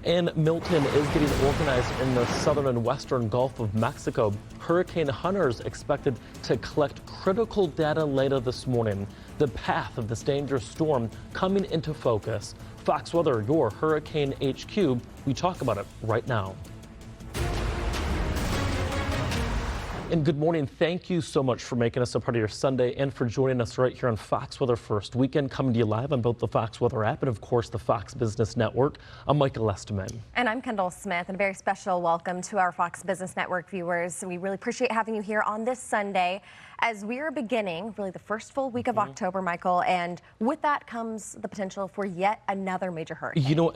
And Milton is getting organized in the southern and western Gulf of Mexico. Hurricane hunters expected to collect critical data later this morning. The path of this dangerous storm coming into focus. Fox Weather, your Hurricane HQ. We talk about it right now. And good morning. Thank you so much for making us a part of your Sunday and for joining us right here on Fox Weather First Weekend, coming to you live on both the Fox Weather app and, of course, the Fox Business Network. I'm Michael Esteman. And I'm Kendall Smith, and a very special welcome to our Fox Business Network viewers. We really appreciate having you here on this Sunday as we are beginning really the first full week of October, Michael, and with that comes the potential for yet another major hurricane. You know,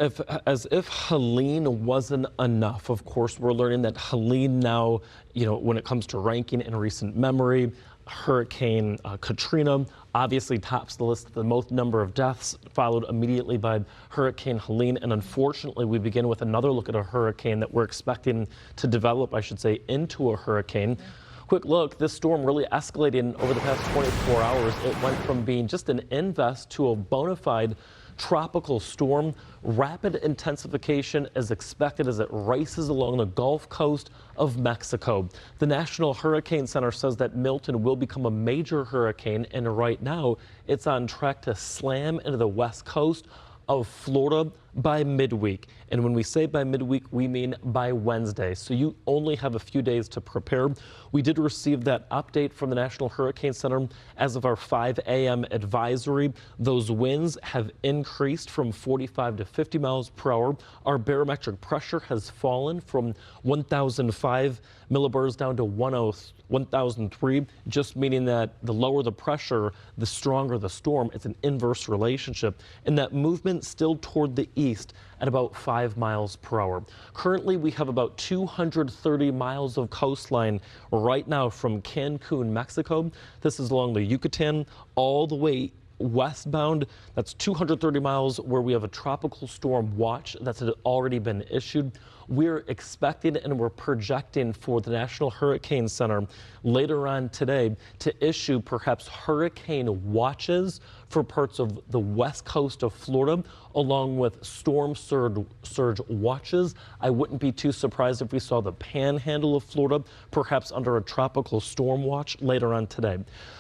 as if Helene wasn't enough, of course, we're learning that Helene now, you know, when it comes to ranking in recent memory, Hurricane Katrina obviously tops the list of the most number of deaths, followed immediately by Hurricane Helene. And unfortunately, we begin with another look at a hurricane that we're expecting to develop, I should say, into a hurricane. Quick look, this storm really escalated over the past 24 hours. It went from being just an invest to a bona fide tropical storm. Rapid intensification is expected as it races along the Gulf Coast of Mexico. The National Hurricane Center says that Milton will become a major hurricane, and right now it's on track to slam into the west coast of Florida by midweek. And when we say by midweek, we mean by Wednesday. So you only have a few days to prepare. We did receive that update from the National Hurricane Center as of our 5 a.m. advisory. Those winds have increased from 45 to 50 miles per hour. Our barometric pressure has fallen from 1,005 millibars down to 1,003, just meaning that the lower the pressure, the stronger the storm. It's an inverse relationship. And that movement still toward the east at about 5 miles per hour. Currently, we have about 230 miles of coastline right now from Cancun, Mexico. This is along the Yucatan all the way westbound. That's 230 miles where we have a tropical storm watch that's already been issued. We're expecting and we're projecting for the National Hurricane Center later on today to issue perhaps hurricane watches for parts of the west coast of Florida, along with storm surge watches. I wouldn't be too surprised if we saw the panhandle of Florida perhaps under a tropical storm watch later on today.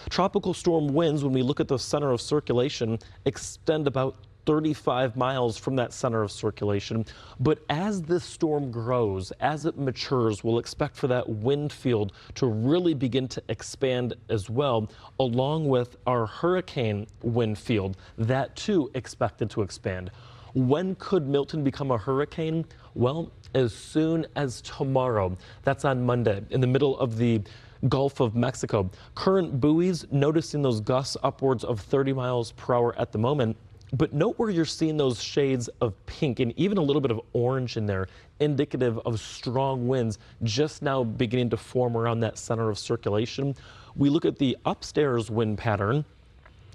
Tropical storm winds, when we look at the center of circulation, extend about 35 miles from that center of circulation. But as this storm grows, as it matures, we'll expect for that wind field to really begin to expand as well, along with our hurricane wind field, that too expected to expand. When could Milton become a hurricane? Well, as soon as tomorrow. That's on Monday, in the middle of the Gulf of Mexico. Current buoys noticing those gusts upwards of 30 miles per hour at the moment. But note where you're seeing those shades of pink and even a little bit of orange in there, indicative of strong winds just now beginning to form around that center of circulation. We look at the upstairs wind pattern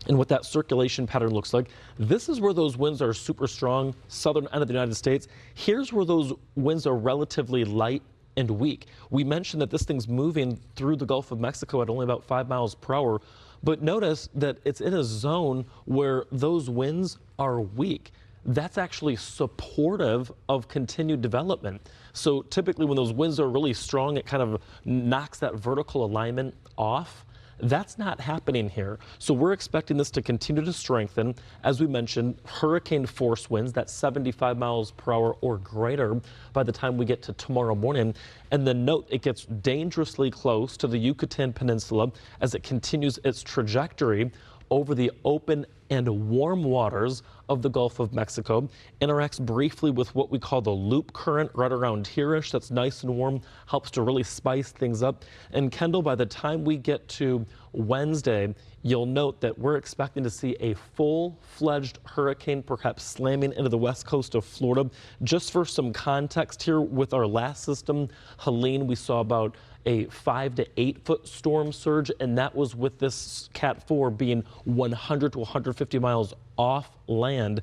and what that circulation pattern looks like. This is where those winds are super strong, southern end of the United States. Here's where those winds are relatively light and weak. We mentioned that this thing's moving through the Gulf of Mexico at only about 5 miles per hour. But notice that it's in a zone where those winds are weak. That's actually supportive of continued development. So typically when those winds are really strong, it kind of knocks that vertical alignment off. That's not happening here. So we're expecting this to continue to strengthen. As we mentioned, hurricane force winds, that's 75 miles per hour or greater by the time we get to tomorrow morning. And then note, it gets dangerously close to the Yucatan Peninsula as it continues its trajectory over the open and warm waters of the Gulf of Mexico, interacts briefly with what we call the loop current right around here-ish. That's nice and warm, helps to really spice things up. And Kendall, by the time we get to Wednesday, you'll note that we're expecting to see a full-fledged hurricane perhaps slamming into the west coast of Florida. Just for some context here, with our last system, Helene, we saw about a 5 to 8 foot storm surge, and that was with this Cat 4 being 100 to 150 miles off land.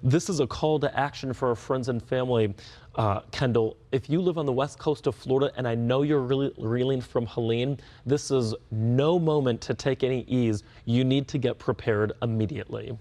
This is a call to action for our friends and family. Kendall, if you live on the west coast of Florida, and I know you're really reeling from Helene, this is no moment to take any ease. You need to get prepared immediately.